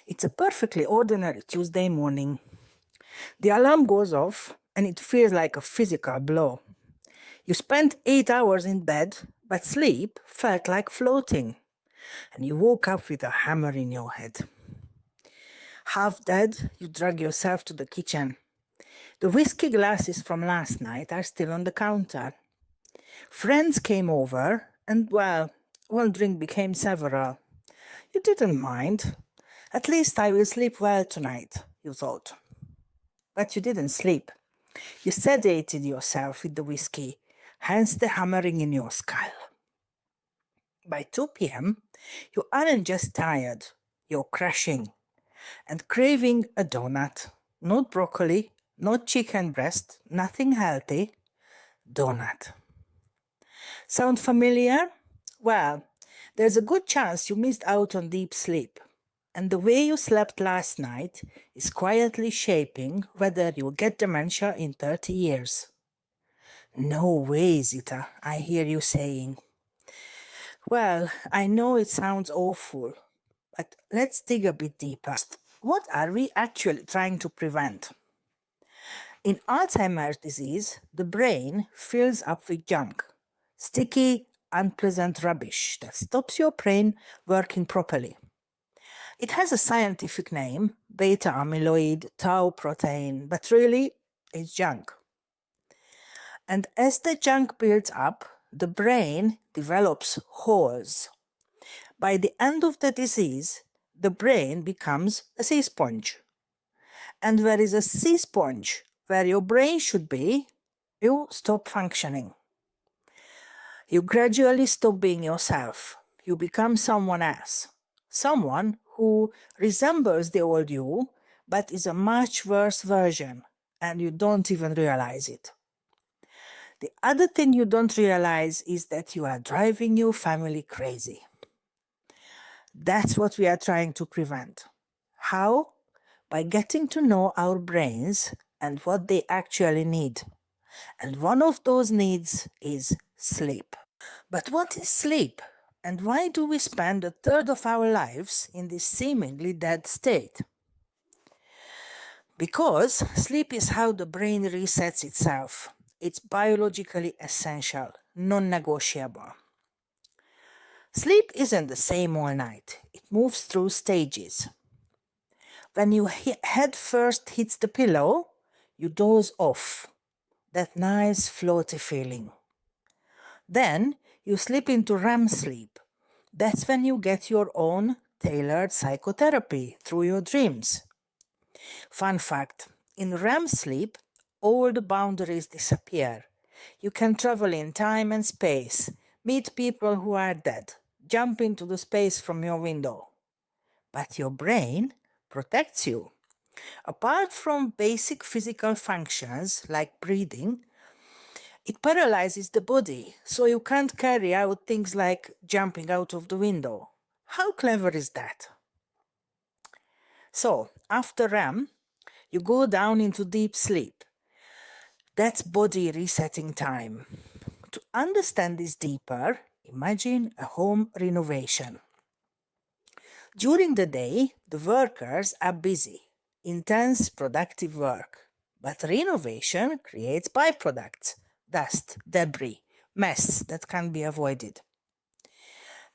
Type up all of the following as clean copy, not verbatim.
It's a perfectly ordinary Tuesday morning. The alarm goes off and it feels like a physical blow. You spent 8 hours in bed, but sleep felt like floating. And you woke up with a hammer in your head. Half dead, you drag yourself to the kitchen. The whiskey glasses from last night are still on the counter. Friends came over, and well, one drink became several. You didn't mind. At least I will sleep well tonight, you thought. But you didn't sleep. You sedated yourself with the whiskey, hence the hammering in your skull. By 2 p.m., you aren't just tired, you're crashing and craving a donut. Not broccoli, not chicken breast, nothing healthy. Donut. Sound familiar? Well, there's a good chance you missed out on deep sleep. And the way you slept last night is quietly shaping whether you'll get dementia in 30 years. No way, Zita, I hear you saying. Well, I know it sounds awful, but let's dig a bit deeper. What are we actually trying to prevent? In Alzheimer's disease, the brain fills up with junk, sticky, unpleasant rubbish that stops your brain working properly. It has a scientific name, beta amyloid, tau protein, but really, it's junk. And as the junk builds up, the brain develops holes. By the end of the disease, the brain becomes a sea sponge. And where is a sea sponge, where your brain should be, you stop functioning. You gradually stop being yourself. You become someone else. Someone who resembles the old you, but is a much worse version, and you don't even realize it. The other thing you don't realize is that you are driving your family crazy. That's what we are trying to prevent. How? By getting to know our brains and what they actually need. And one of those needs is sleep. But what is sleep? And why do we spend a third of our lives in this seemingly dead state? Because sleep is how the brain resets itself. It's biologically essential, non-negotiable. Sleep isn't the same all night. It moves through stages. When your head first hits the pillow, you doze off. That nice floaty feeling. Then you slip into REM sleep. That's when you get your own tailored psychotherapy through your dreams. Fun fact, in REM sleep, all the boundaries disappear. You can travel in time and space, meet people who are dead, jump into the space from your window. But your brain protects you. Apart from basic physical functions like breathing, it paralyzes the body, so you can't carry out things like jumping out of the window. How clever is that? So, after REM, you go down into deep sleep. That's body resetting time. To understand this deeper, imagine a home renovation. During the day, the workers are busy, intense, productive work. But renovation creates byproducts, dust, debris, mess that can't be avoided.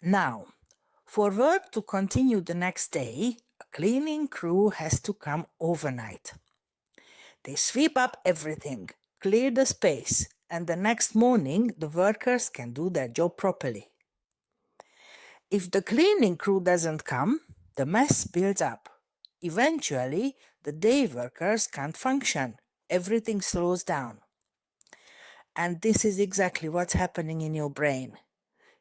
Now, for work to continue the next day, a cleaning crew has to come overnight. They sweep up everything, clear the space, and the next morning the workers can do their job properly. If the cleaning crew doesn't come, the mess builds up. Eventually, the day workers can't function. Everything slows down. And this is exactly what's happening in your brain.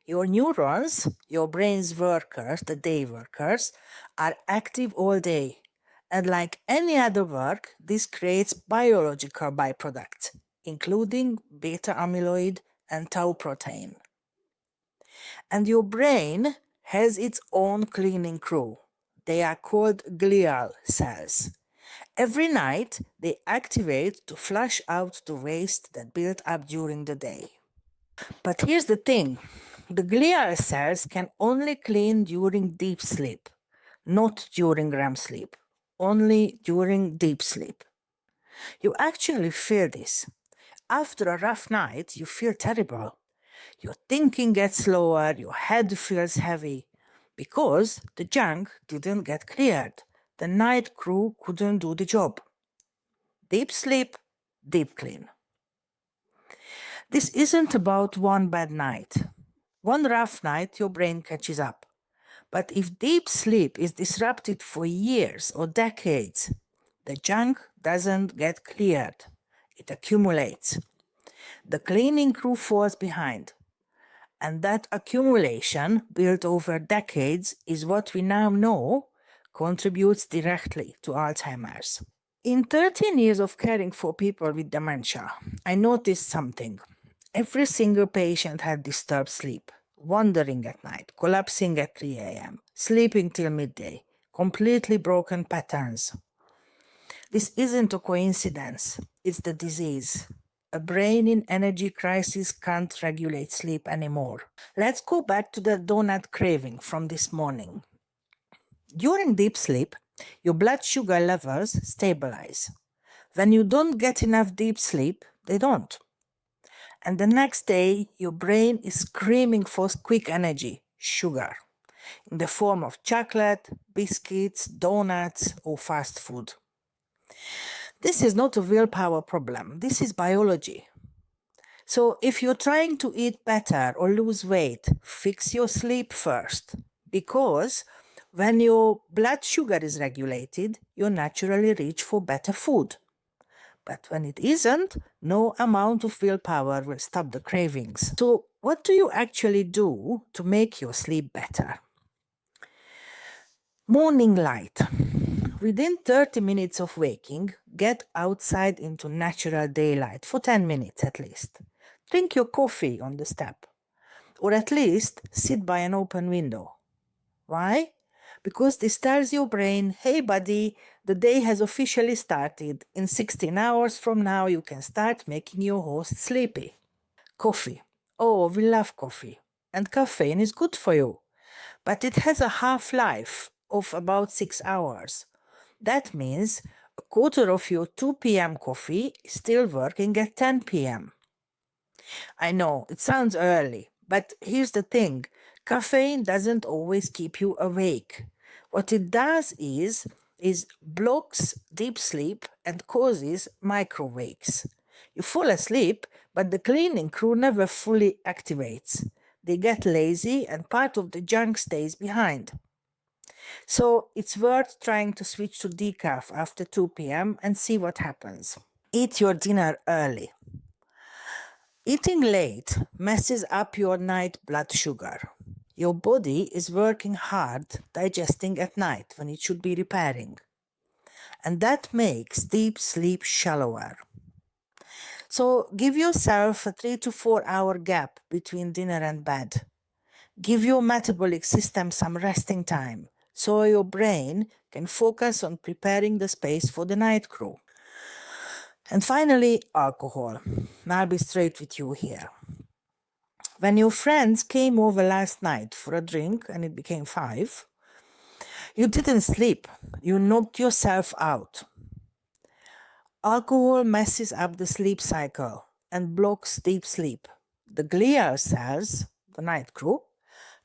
Your neurons, your brain's workers, the day workers, are active all day. And like any other work, this creates biological byproducts, including beta amyloid and tau protein. And your brain has its own cleaning crew. They are called glial cells. Every night, they activate to flush out the waste that built up during the day. But here's the thing. The glial cells can only clean during deep sleep, not during REM sleep, only during deep sleep. You actually feel this. After a rough night, you feel terrible. Your thinking gets slower, your head feels heavy, because the junk didn't get cleared. The night crew couldn't do the job. Deep sleep, deep clean. This isn't about one bad night. One rough night, your brain catches up. But if deep sleep is disrupted for years or decades, the junk doesn't get cleared. It accumulates. The cleaning crew falls behind. And that accumulation, built over decades, is what we now know contributes directly to Alzheimer's. In 13 years of caring for people with dementia, I noticed something. Every single patient had disturbed sleep, wandering at night, collapsing at 3 a.m., sleeping till midday, completely broken patterns. This isn't a coincidence, it's the disease. A brain in energy crisis can't regulate sleep anymore. Let's go back to the donut craving from this morning. During deep sleep, your blood sugar levels stabilize. When you don't get enough deep sleep, they don't. And the next day, your brain is screaming for quick energy, sugar, in the form of chocolate, biscuits, donuts, or fast food. This is not a willpower problem. This is biology. So if you're trying to eat better or lose weight, fix your sleep first. Because when your blood sugar is regulated, you naturally reach for better food. But when it isn't, no amount of willpower will stop the cravings. So what do you actually do to make your sleep better? Morning light. Within 30 minutes of waking, get outside into natural daylight for 10 minutes at least. Drink your coffee on the step, or at least sit by an open window. Why? Because this tells your brain, hey buddy, the day has officially started. In 16 hours from now, you can start making your host sleepy. Coffee. Oh, we love coffee. And caffeine is good for you. But it has a half-life of about 6 hours. That means a quarter of your 2 p.m. coffee is still working at 10 p.m. I know, it sounds early, but here's the thing. Caffeine doesn't always keep you awake. What it does is blocks deep sleep and causes micro-wakes. You fall asleep, but the cleaning crew never fully activates. They get lazy and part of the junk stays behind. So it's worth trying to switch to decaf after 2 p.m. and see what happens. Eat your dinner early. Eating late messes up your night blood sugar. Your body is working hard digesting at night when it should be repairing. And that makes deep sleep shallower. So give yourself a 3 to 4 hour gap between dinner and bed. Give your metabolic system some resting time so your brain can focus on preparing the space for the night crew. And finally, alcohol. I'll be straight with you here. When your friends came over last night for a drink and it became 5, you didn't sleep. You knocked yourself out. Alcohol messes up the sleep cycle and blocks deep sleep. The glial cells, the night crew,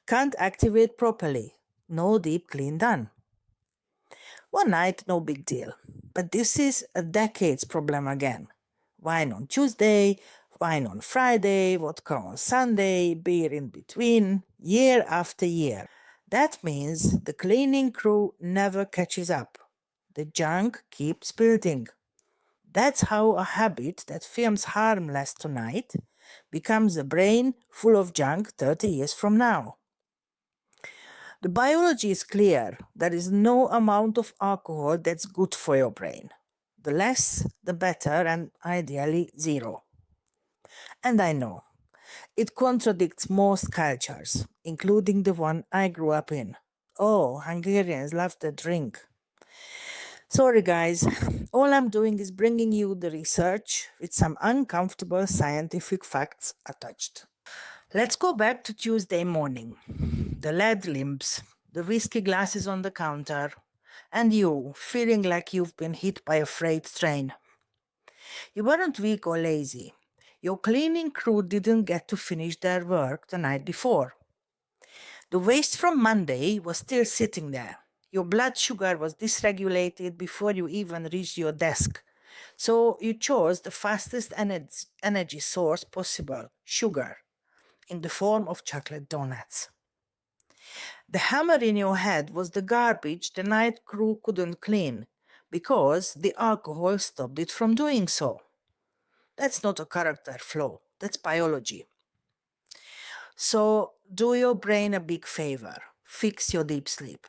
can't activate properly. No deep clean done. One night, no big deal. But this is a decades problem again. Wine on Tuesday, wine on Friday, vodka on Sunday, beer in between, year after year. That means the cleaning crew never catches up. The junk keeps building. That's how a habit that feels harmless tonight becomes a brain full of junk 30 years from now. The biology is clear. There is no amount of alcohol that's good for your brain. The less, the better, and ideally zero. And I know, it contradicts most cultures, including the one I grew up in. Oh, Hungarians love to drink. Sorry guys, all I'm doing is bringing you the research with some uncomfortable scientific facts attached. Let's go back to Tuesday morning. The lead limbs, the whiskey glasses on the counter, and you feeling like you've been hit by a freight train. You weren't weak or lazy. Your cleaning crew didn't get to finish their work the night before. The waste from Monday was still sitting there. Your blood sugar was dysregulated before you even reached your desk. So you chose the fastest energy source possible, sugar, in the form of chocolate donuts. The hammer in your head was the garbage the night crew couldn't clean because the alcohol stopped it from doing so. That's not a character flaw, that's biology. So do your brain a big favor, fix your deep sleep.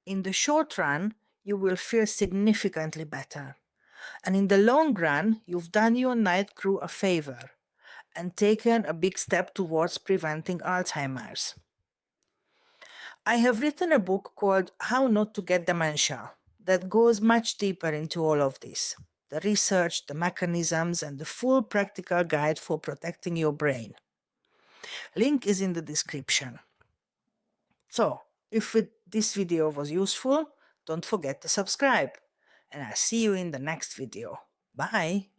In the short run, you will feel significantly better. And in the long run, you've done your night crew a favor and taken a big step towards preventing Alzheimer's. I have written a book called How Not to Get Dementia that goes much deeper into all of this, the research, the mechanisms, and the full practical guide for protecting your brain. Link is in the description. So, if this video was useful, don't forget to subscribe, and I'll see you in the next video. Bye!